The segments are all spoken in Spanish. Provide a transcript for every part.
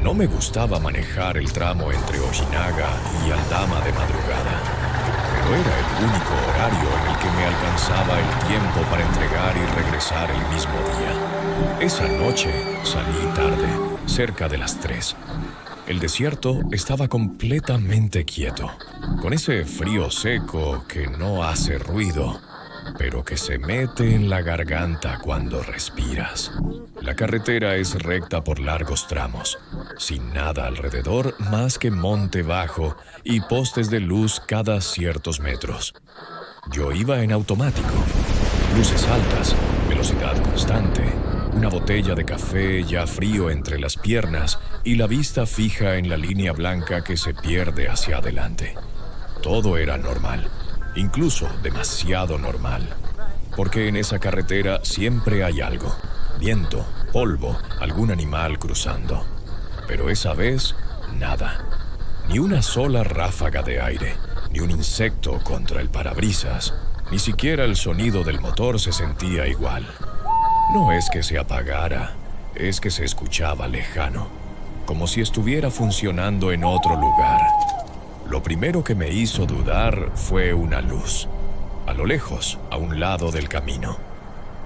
No me gustaba manejar el tramo entre Ojinaga y Aldama de madrugada, pero era el único horario en el que me alcanzaba el tiempo para entregar y regresar el mismo día. Esa noche salí tarde, cerca de las 3. El desierto estaba completamente quieto, con ese frío seco que no hace ruido, pero que se mete en la garganta cuando respiras. La carretera es recta por largos tramos, sin nada alrededor más que monte bajo y postes de luz cada ciertos metros. Yo iba en automático, luces altas, velocidad constante, una botella de café ya frío entre las piernas y la vista fija en la línea blanca que se pierde hacia adelante. Todo era normal, incluso demasiado normal, porque en esa carretera siempre hay algo: viento, polvo, algún animal cruzando. Pero esa vez, nada. Ni una sola ráfaga de aire, ni un insecto contra el parabrisas, ni siquiera el sonido del motor se sentía igual. No es que se apagara, es que se escuchaba lejano, como si estuviera funcionando en otro lugar. Lo primero que me hizo dudar fue una luz, a lo lejos, a un lado del camino.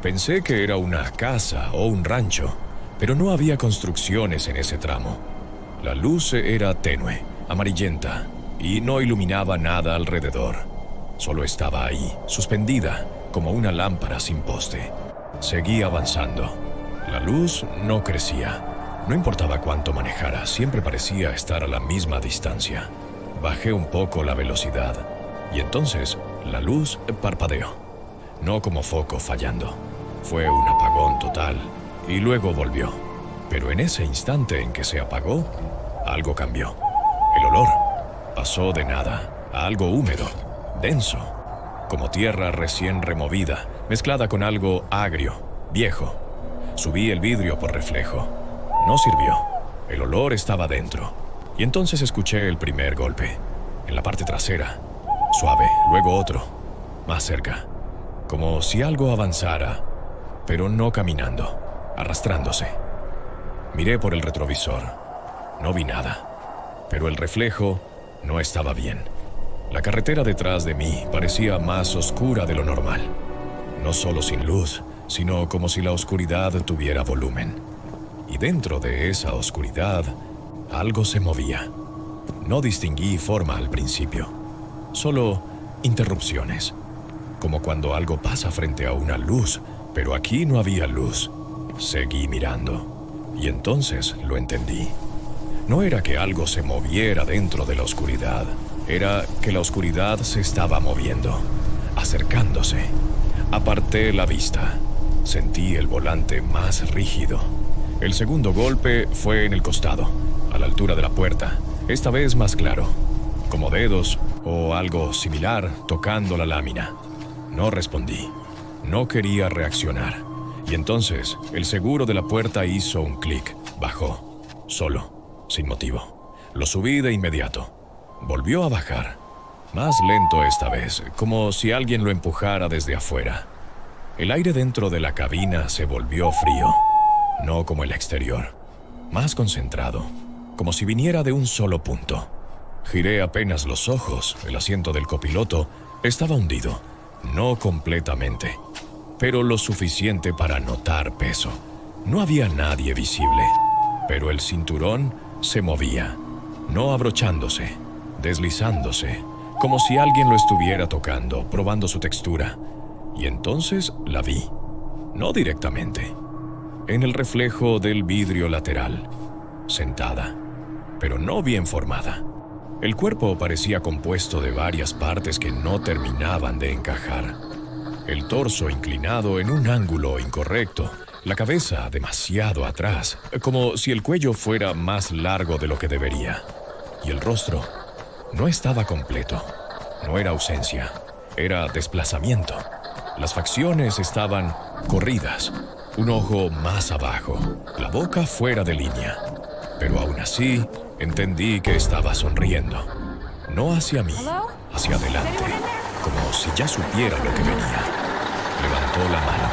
Pensé que era una casa o un rancho, pero no había construcciones en ese tramo. La luz era tenue, amarillenta, y no iluminaba nada alrededor. Solo estaba ahí, suspendida, como una lámpara sin poste. Seguí avanzando. La luz no crecía. No importaba cuánto manejara, siempre parecía estar a la misma distancia. Bajé un poco la velocidad, y entonces la luz parpadeó. No como foco fallando. Fue un apagón total, y luego volvió. Pero en ese instante en que se apagó, algo cambió. El olor pasó de nada a algo húmedo, denso, como tierra recién removida, mezclada con algo agrio, viejo. Subí el vidrio por reflejo. No sirvió. El olor estaba dentro. Y entonces escuché el primer golpe, en la parte trasera. Suave, luego otro, más cerca. Como si algo avanzara, pero no caminando, arrastrándose. Miré por el retrovisor. No vi nada, pero el reflejo no estaba bien. La carretera detrás de mí parecía más oscura de lo normal. No solo sin luz, sino como si la oscuridad tuviera volumen. Y dentro de esa oscuridad, algo se movía. No distinguí forma al principio, solo interrupciones, como cuando algo pasa frente a una luz, pero aquí no había luz. Seguí mirando, y entonces lo entendí. No era que algo se moviera dentro de la oscuridad, era que la oscuridad se estaba moviendo, acercándose. Aparté la vista. Sentí el volante más rígido. El segundo golpe fue en el costado, a la altura de la puerta, esta vez más claro, como dedos o algo similar tocando la lámina. No respondí. No quería reaccionar. Y entonces el seguro de la puerta hizo un clic. Bajó, solo, sin motivo. Lo subí de inmediato. Volvió a bajar. Más lento esta vez, como si alguien lo empujara desde afuera. El aire dentro de la cabina se volvió frío, no como el exterior. Más concentrado, como si viniera de un solo punto. Giré apenas los ojos. El asiento del copiloto estaba hundido, no completamente, pero lo suficiente para notar peso. No había nadie visible, pero el cinturón se movía, no abrochándose, deslizándose, como si alguien lo estuviera tocando, probando su textura. Y entonces la vi, no directamente, en el reflejo del vidrio lateral, sentada, pero no bien formada. El cuerpo parecía compuesto de varias partes que no terminaban de encajar. El torso inclinado en un ángulo incorrecto, la cabeza demasiado atrás, como si el cuello fuera más largo de lo que debería. Y el rostro no estaba completo, no era ausencia, era desplazamiento. Las facciones estaban corridas, un ojo más abajo, la boca fuera de línea. Pero aún así, entendí que estaba sonriendo. No hacia mí, hacia adelante, como si ya supiera lo que venía. Levantó la mano.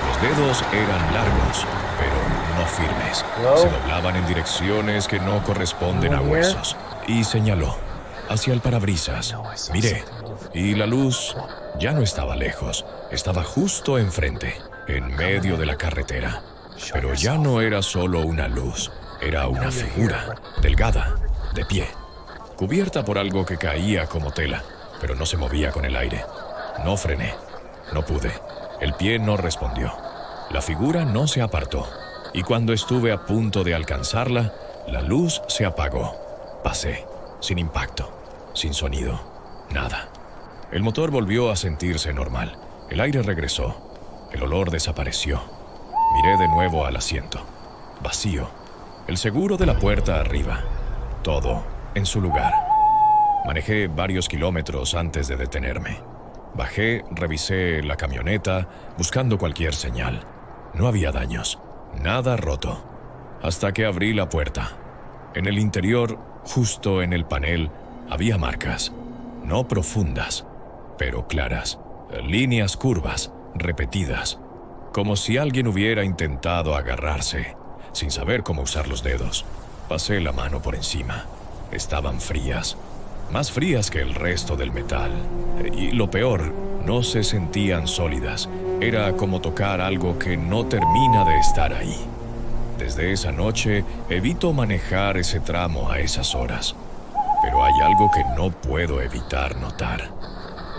Los dedos eran largos, pero no firmes. No. Se doblaban en direcciones que no corresponden a huesos. Y señaló hacia el parabrisas. Miré, y la luz ya no estaba lejos, estaba justo enfrente, en medio de la carretera. Pero ya no era solo una luz, era una figura, delgada, de pie, cubierta por algo que caía como tela, pero no se movía con el aire. No frené, no pude, el pie no respondió. La figura no se apartó, y cuando estuve a punto de alcanzarla, la luz se apagó. Pasé, sin impacto, sin sonido, nada. El motor volvió a sentirse normal, el aire regresó, el olor desapareció. Miré de nuevo al asiento, vacío, el seguro de la puerta arriba, todo en su lugar. Manejé varios kilómetros antes de detenerme. Bajé, revisé la camioneta, buscando cualquier señal. No había daños, nada roto, hasta que abrí la puerta. En el interior, justo en el panel, había marcas, no profundas, pero claras, líneas curvas, repetidas, como si alguien hubiera intentado agarrarse, sin saber cómo usar los dedos. Pasé la mano por encima. Estaban frías, más frías que el resto del metal. Y lo peor, no se sentían sólidas. Era como tocar algo que no termina de estar ahí. Desde esa noche, evito manejar ese tramo a esas horas. Pero hay algo que no puedo evitar notar.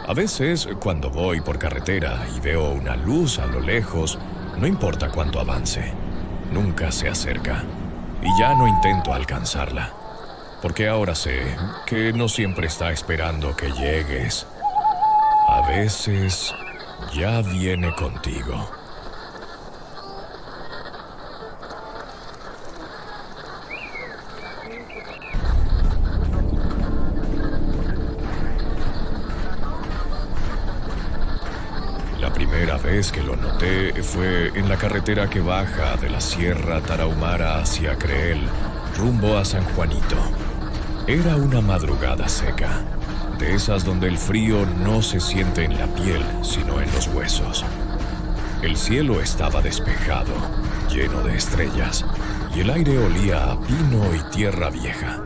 A veces, cuando voy por carretera y veo una luz a lo lejos, no importa cuánto avance, nunca se acerca. Y ya no intento alcanzarla. Porque ahora sé que no siempre está esperando que llegues. A veces ya viene contigo. La primera vez que lo noté fue en la carretera que baja de la Sierra Tarahumara hacia Creel, rumbo a San Juanito. Era una madrugada seca, de esas donde el frío no se siente en la piel, sino en los huesos. El cielo estaba despejado, lleno de estrellas, y el aire olía a pino y tierra vieja.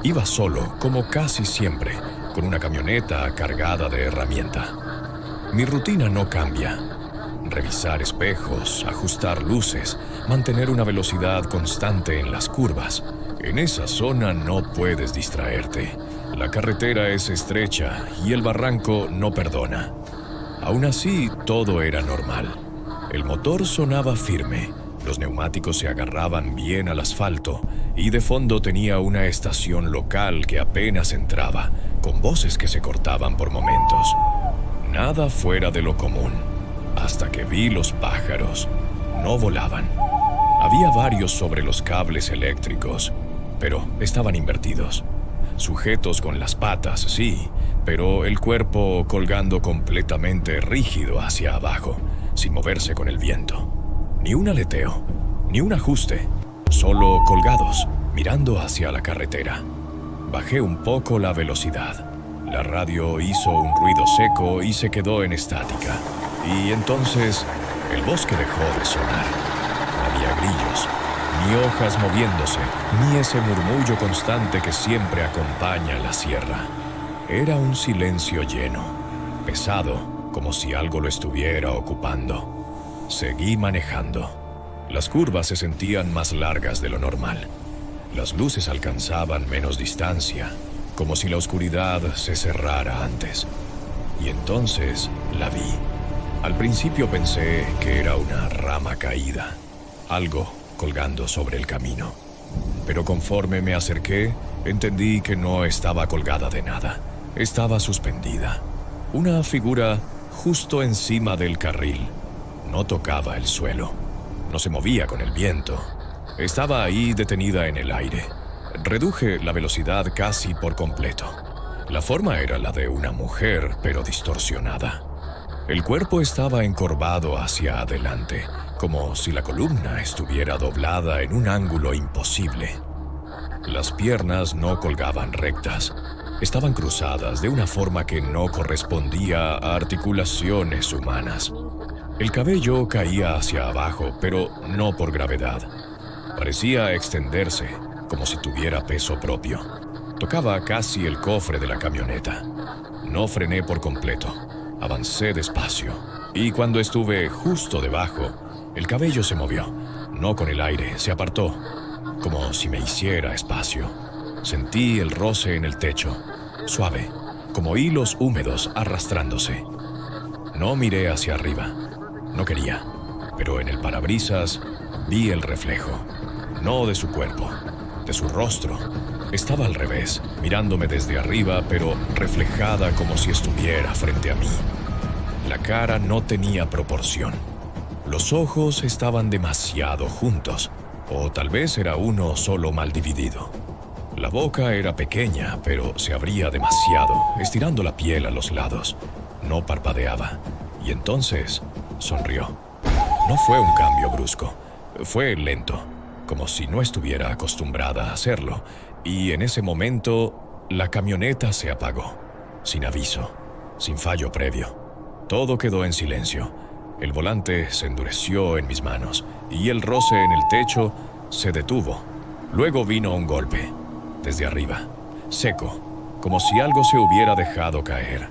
Iba solo, como casi siempre, con una camioneta cargada de herramienta. Mi rutina no cambia. Revisar espejos, ajustar luces, mantener una velocidad constante en las curvas. En esa zona no puedes distraerte. La carretera es estrecha y el barranco no perdona. Aún así, todo era normal. El motor sonaba firme, los neumáticos se agarraban bien al asfalto y de fondo tenía una estación local que apenas entraba, con voces que se cortaban por momentos. Nada fuera de lo común, hasta que vi los pájaros. No volaban. Había varios sobre los cables eléctricos, pero estaban invertidos. Sujetos con las patas, sí, pero el cuerpo colgando completamente rígido hacia abajo, sin moverse con el viento. Ni un aleteo, ni un ajuste, solo colgados, mirando hacia la carretera. Bajé un poco la velocidad. La radio hizo un ruido seco y se quedó en estática. Y entonces, el bosque dejó de sonar. No había grillos, ni hojas moviéndose, ni ese murmullo constante que siempre acompaña la sierra. Era un silencio lleno, pesado, como si algo lo estuviera ocupando. Seguí manejando. Las curvas se sentían más largas de lo normal. Las luces alcanzaban menos distancia, como si la oscuridad se cerrara antes. Y entonces la vi. Al principio pensé que era una rama caída, algo colgando sobre el camino. Pero conforme me acerqué, entendí que no estaba colgada de nada. Estaba suspendida. Una figura justo encima del carril. No tocaba el suelo. No se movía con el viento. Estaba ahí detenida en el aire. Reduje la velocidad casi por completo. La forma era la de una mujer, pero distorsionada. El cuerpo estaba encorvado hacia adelante, como si la columna estuviera doblada en un ángulo imposible. Las piernas no colgaban rectas. Estaban cruzadas de una forma que no correspondía a articulaciones humanas. El cabello caía hacia abajo, pero no por gravedad. Parecía extenderse, como si tuviera peso propio. Tocaba casi el cofre de la camioneta. No frené por completo. Avancé despacio. Y cuando estuve justo debajo, el cabello se movió. No con el aire, se apartó, como si me hiciera espacio. Sentí el roce en el techo, suave, como hilos húmedos arrastrándose. No miré hacia arriba. No quería, pero en el parabrisas vi el reflejo. No de su cuerpo, de su rostro. Estaba al revés, mirándome desde arriba, pero reflejada como si estuviera frente a mí. La cara no tenía proporción. Los ojos estaban demasiado juntos, o tal vez era uno solo mal dividido. La boca era pequeña, pero se abría demasiado, estirando la piel a los lados. No parpadeaba, y entonces sonrió. No fue un cambio brusco, fue lento, como si no estuviera acostumbrada a hacerlo, y en ese momento la camioneta se apagó, sin aviso, sin fallo previo. Todo quedó en silencio. El volante se endureció en mis manos y el roce en el techo se detuvo. Luego vino un golpe, desde arriba, seco, como si algo se hubiera dejado caer.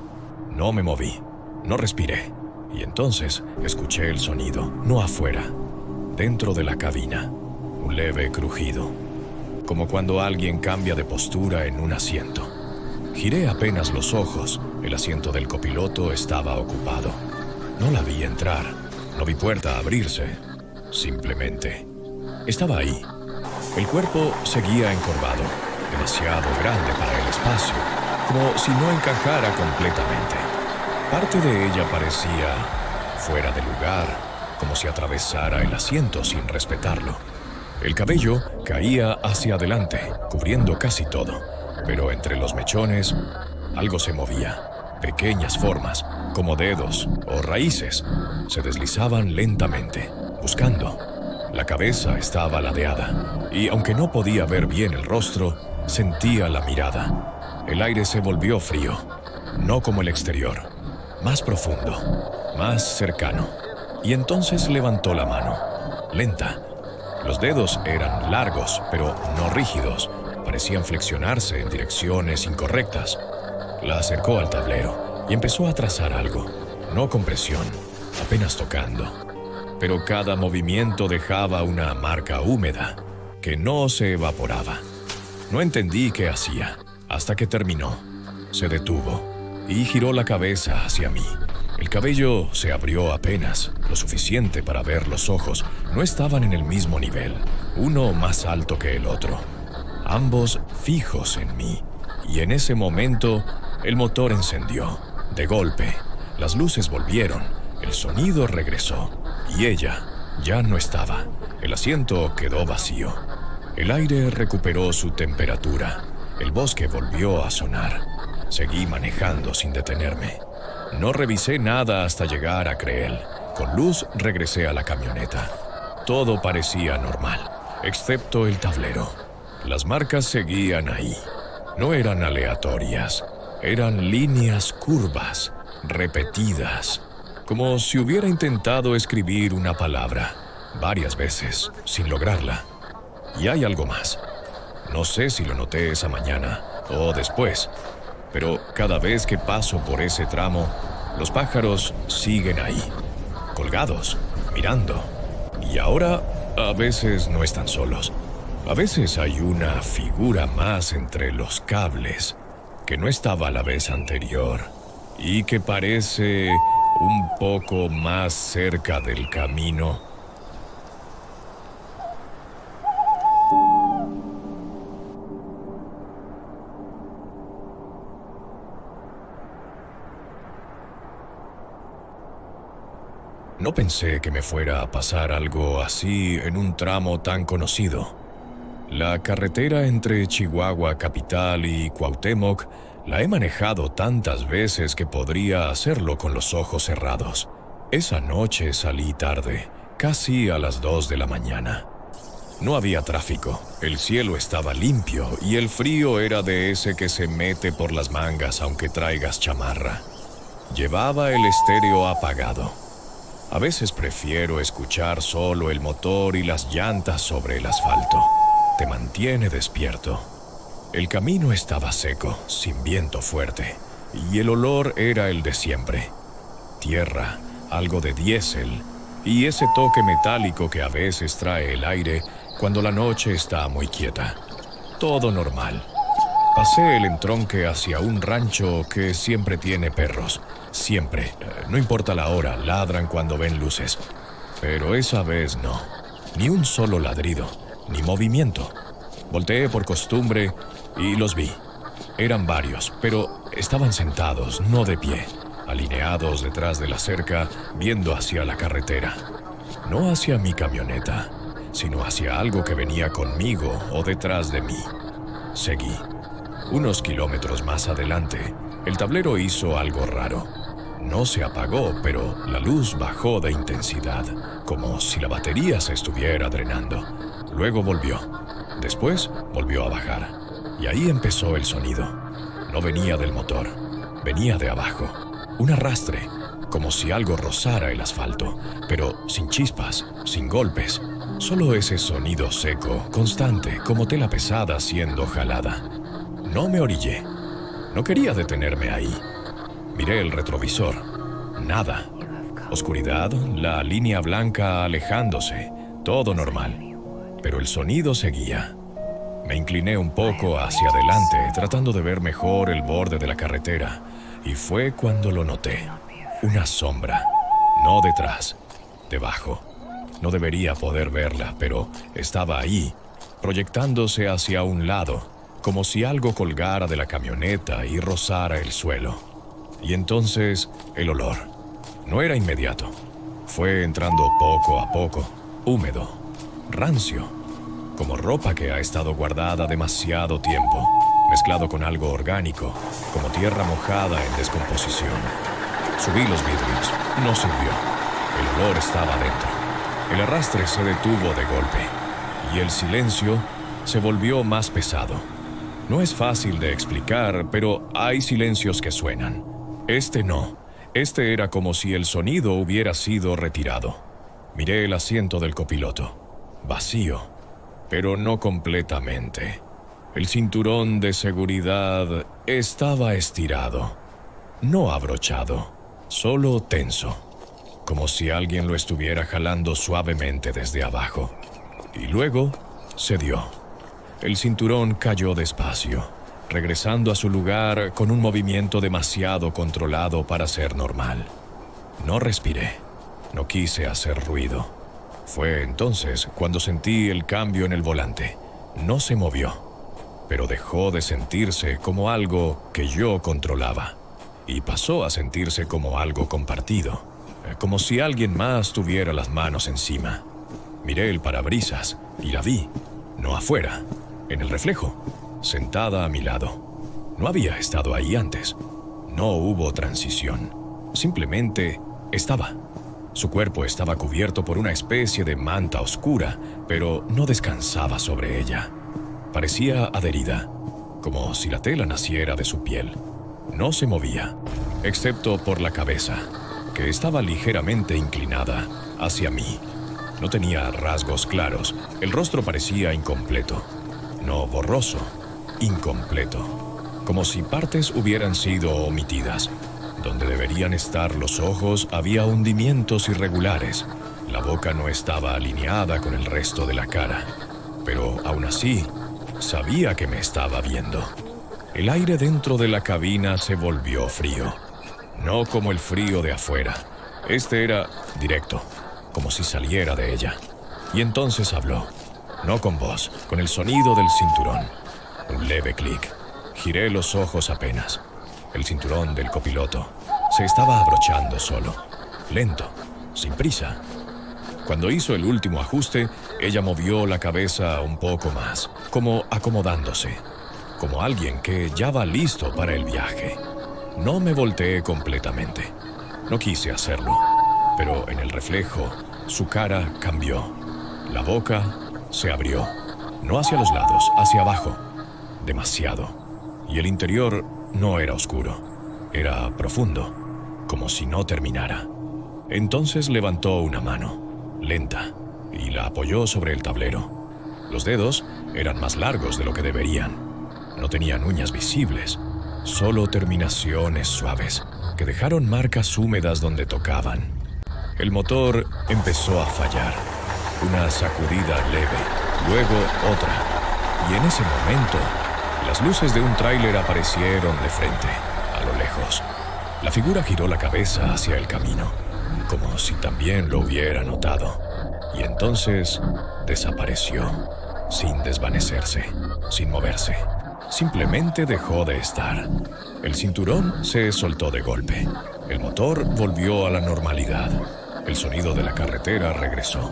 No me moví, no respiré, y entonces escuché el sonido, no afuera, dentro de la cabina, un leve crujido, como cuando alguien cambia de postura en un asiento. Giré apenas los ojos, el asiento del copiloto estaba ocupado. No la vi entrar, no vi puerta abrirse, simplemente estaba ahí. El cuerpo seguía encorvado, demasiado grande para el espacio, como si no encajara completamente. Parte de ella parecía fuera de lugar, como si atravesara el asiento sin respetarlo. El cabello caía hacia adelante, cubriendo casi todo, pero entre los mechones algo se movía. Pequeñas formas, como dedos o raíces, se deslizaban lentamente, buscando. La cabeza estaba ladeada, y aunque no podía ver bien el rostro, sentía la mirada. El aire se volvió frío, no como el exterior, más profundo, más cercano. Y entonces levantó la mano, lenta. Los dedos eran largos, pero no rígidos. Parecían flexionarse en direcciones incorrectas. La acercó al tablero y empezó a trazar algo, no con presión, apenas tocando. Pero cada movimiento dejaba una marca húmeda que no se evaporaba. No entendí qué hacía hasta que terminó. Se detuvo y giró la cabeza hacia mí. El cabello se abrió apenas, lo suficiente para ver los ojos. No estaban en el mismo nivel, uno más alto que el otro. Ambos fijos en mí. Y en ese momento, el motor encendió. De golpe, las luces volvieron, el sonido regresó. Y ella ya no estaba. El asiento quedó vacío. El aire recuperó su temperatura. El bosque volvió a sonar. Seguí manejando sin detenerme. No revisé nada hasta llegar a Creel. Con luz regresé a la camioneta. Todo parecía normal, excepto el tablero. Las marcas seguían ahí. No eran aleatorias. Eran líneas curvas, repetidas, como si hubiera intentado escribir una palabra varias veces, sin lograrla. Y hay algo más. No sé si lo noté esa mañana o después, pero cada vez que paso por ese tramo, los pájaros siguen ahí, colgados, mirando. Y ahora, a veces no están solos. A veces hay una figura más entre los cables que no estaba la vez anterior y que parece un poco más cerca del camino. No pensé que me fuera a pasar algo así en un tramo tan conocido. La carretera entre Chihuahua capital y Cuauhtémoc la he manejado tantas veces que podría hacerlo con los ojos cerrados. Esa noche salí tarde, casi a las 2 de la mañana. No había tráfico, el cielo estaba limpio y el frío era de ese que se mete por las mangas aunque traigas chamarra. Llevaba el estéreo apagado. A veces prefiero escuchar solo el motor y las llantas sobre el asfalto. Te mantiene despierto. El camino estaba seco, sin viento fuerte, y el olor era el de siempre. Tierra, algo de diésel, y ese toque metálico que a veces trae el aire cuando la noche está muy quieta. Todo normal. Pasé el entronque hacia un rancho que siempre tiene perros. Siempre, no importa la hora, ladran cuando ven luces. Pero esa vez no. Ni un solo ladrido, ni movimiento. Volteé por costumbre y los vi. Eran varios, pero estaban sentados, no de pie, alineados detrás de la cerca, viendo hacia la carretera. No hacia mi camioneta, sino hacia algo que venía conmigo o detrás de mí. Seguí. Unos kilómetros más adelante, el tablero hizo algo raro. No se apagó, pero la luz bajó de intensidad, como si la batería se estuviera drenando. Luego volvió. Después volvió a bajar. Y ahí empezó el sonido. No venía del motor, venía de abajo. Un arrastre, como si algo rozara el asfalto, pero sin chispas, sin golpes. Solo ese sonido seco, constante, como tela pesada siendo jalada. No me orillé. No quería detenerme ahí. Miré el retrovisor. Nada. Oscuridad, la línea blanca alejándose. Todo normal. Pero el sonido seguía. Me incliné un poco hacia adelante, tratando de ver mejor el borde de la carretera. Y fue cuando lo noté. Una sombra. No detrás. Debajo. No debería poder verla, pero estaba ahí, proyectándose hacia un lado, como si algo colgara de la camioneta y rozara el suelo. Y entonces, el olor. No era inmediato. Fue entrando poco a poco, húmedo, rancio, como ropa que ha estado guardada demasiado tiempo, mezclado con algo orgánico, como tierra mojada en descomposición. Subí los vidrios. No sirvió. El olor estaba dentro. El arrastre se detuvo de golpe, y el silencio se volvió más pesado. No es fácil de explicar, pero hay silencios que suenan. Este no. Este era como si el sonido hubiera sido retirado. Miré el asiento del copiloto. Vacío, pero no completamente. El cinturón de seguridad estaba estirado. No abrochado, solo tenso. Como si alguien lo estuviera jalando suavemente desde abajo. Y luego cedió. El cinturón cayó despacio, regresando a su lugar con un movimiento demasiado controlado para ser normal. No respiré. No quise hacer ruido. Fue entonces cuando sentí el cambio en el volante. No se movió, pero dejó de sentirse como algo que yo controlaba. Y pasó a sentirse como algo compartido. Como si alguien más tuviera las manos encima. Miré el parabrisas y la vi, no afuera, en el reflejo, sentada a mi lado. No había estado ahí antes. No hubo transición. Simplemente estaba. Su cuerpo estaba cubierto por una especie de manta oscura, pero no descansaba sobre ella. Parecía adherida, como si la tela naciera de su piel. No se movía, excepto por la cabeza, que estaba ligeramente inclinada hacia mí. No tenía rasgos claros. El rostro parecía incompleto. No borroso, incompleto. Como si partes hubieran sido omitidas. Donde deberían estar los ojos había hundimientos irregulares. La boca no estaba alineada con el resto de la cara. Pero aún así, sabía que me estaba viendo. El aire dentro de la cabina se volvió frío. No como el frío de afuera. Este era directo, como si saliera de ella. Y entonces habló. No con voz, con el sonido del cinturón. Un leve clic. Giré los ojos apenas. El cinturón del copiloto se estaba abrochando solo. Lento, sin prisa. Cuando hizo el último ajuste, ella movió la cabeza un poco más, como acomodándose. Como alguien que ya va listo para el viaje. No me volteé completamente. No quise hacerlo, pero en el reflejo, su cara cambió. La boca se abrió, no hacia los lados, hacia abajo. Demasiado. Y el interior no era oscuro, era profundo, como si no terminara. Entonces levantó una mano, lenta, y la apoyó sobre el tablero. Los dedos eran más largos de lo que deberían. No tenían uñas visibles, solo terminaciones suaves que dejaron marcas húmedas donde tocaban. El motor empezó a fallar. Una sacudida leve, luego otra. Y en ese momento, las luces de un tráiler aparecieron de frente, a lo lejos. La figura giró la cabeza hacia el camino, como si también lo hubiera notado. Y entonces desapareció, sin desvanecerse, sin moverse. Simplemente dejó de estar. El cinturón se soltó de golpe. El motor volvió a la normalidad. El sonido de la carretera regresó.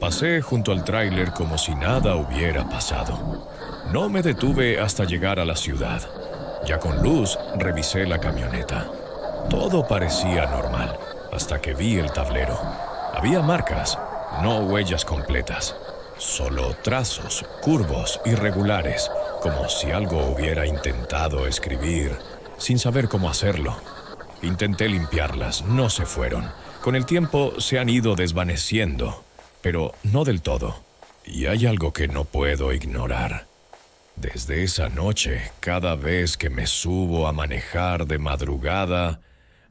Pasé junto al tráiler como si nada hubiera pasado. No me detuve hasta llegar a la ciudad. Ya con luz, revisé la camioneta. Todo parecía normal, hasta que vi el tablero. Había marcas, no huellas completas. Solo trazos, curvos, irregulares, como si algo hubiera intentado escribir, sin saber cómo hacerlo. Intenté limpiarlas, no se fueron. Con el tiempo se han ido desvaneciendo, pero no del todo. Y hay algo que no puedo ignorar. Desde esa noche, cada vez que me subo a manejar de madrugada,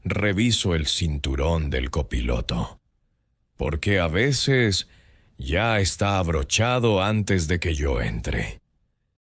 reviso el cinturón del copiloto. Porque a veces ya está abrochado antes de que yo entre.